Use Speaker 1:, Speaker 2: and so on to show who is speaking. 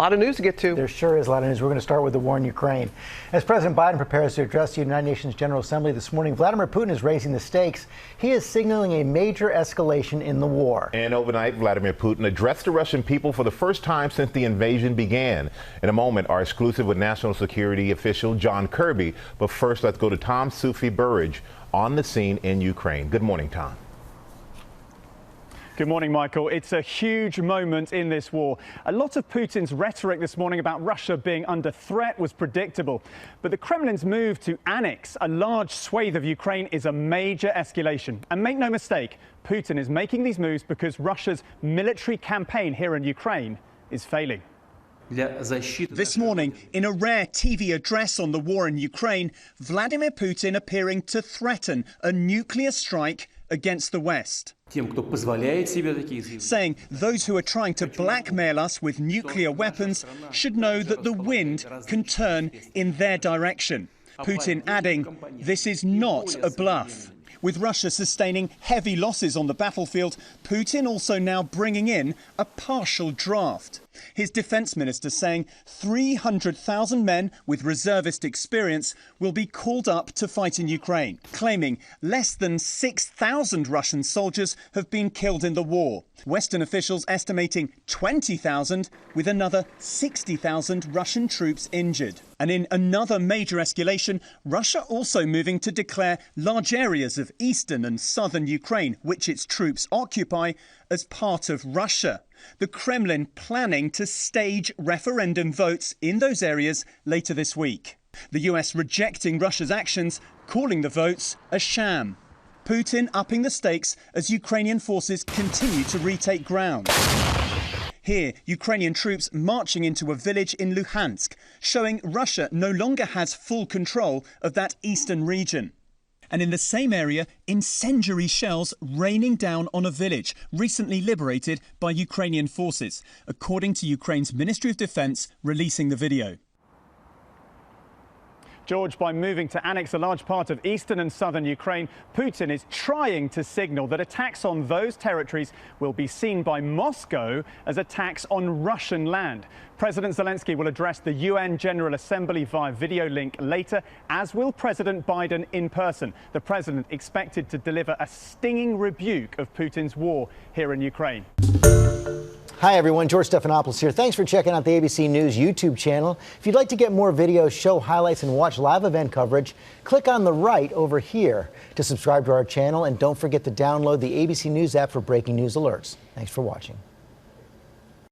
Speaker 1: A lot of news to get to.
Speaker 2: There sure is a lot of news. We're going to start with the war in Ukraine. As President Biden prepares to address the United Nations General Assembly this morning, Vladimir Putin is raising the stakes. He is signaling a major escalation in the war.
Speaker 3: And overnight, Vladimir Putin addressed the Russian people for the first time since the invasion began. In a moment, our exclusive with National Security official John Kirby. But first, let's go to Tom Sufi Burridge on the scene in Ukraine. Good morning, Tom.
Speaker 4: Good morning, Michael. It's a huge moment in this war. A lot of Putin's rhetoric this morning about Russia being under threat was predictable. But the Kremlin's move to annex a large swathe of Ukraine is a major escalation. And make no mistake, Putin is making these moves because Russia's military campaign here in Ukraine is failing.
Speaker 5: This morning, in a rare TV address on the war in Ukraine, Vladimir Putin appearing to threaten a nuclear strike against the West. Saying those who are trying to blackmail us with nuclear weapons should know that the wind can turn in their direction. Putin adding, this is not a bluff. With Russia sustaining heavy losses on the battlefield, Putin also now bringing in a partial draft. His defense minister saying 300,000 men with reservist experience will be called up to fight in Ukraine, claiming less than 6,000 Russian soldiers have been killed in the war. Western officials estimating 20,000, with another 60,000 Russian troops injured. And in another major escalation, Russia also moving to declare large areas of eastern and southern Ukraine, which its troops occupy, as part of Russia. The Kremlin planning to stage referendum votes in those areas later this week. The US rejecting Russia's actions, calling the votes a sham. Putin upping the stakes as Ukrainian forces continue to retake ground. Here, Ukrainian troops marching into a village in Luhansk, showing Russia no longer has full control of that eastern region. And in the same area, incendiary shells raining down on a village recently liberated by Ukrainian forces, according to Ukraine's Ministry of Defense releasing the video.
Speaker 4: George, by moving to annex a large part of eastern and southern Ukraine, Putin is trying to signal that attacks on those territories will be seen by Moscow as attacks on Russian land. President Zelensky will address the UN General Assembly via video link later, as will President Biden in person. The president expected to deliver a stinging rebuke of Putin's war here in Ukraine.
Speaker 2: Hi, everyone. George Stephanopoulos here. Thanks for checking out the ABC News YouTube channel. If you'd like to get more videos, show highlights, and watch live event coverage, click on the right over here to subscribe to our channel. And don't forget to download the ABC News app for breaking news alerts. Thanks for watching.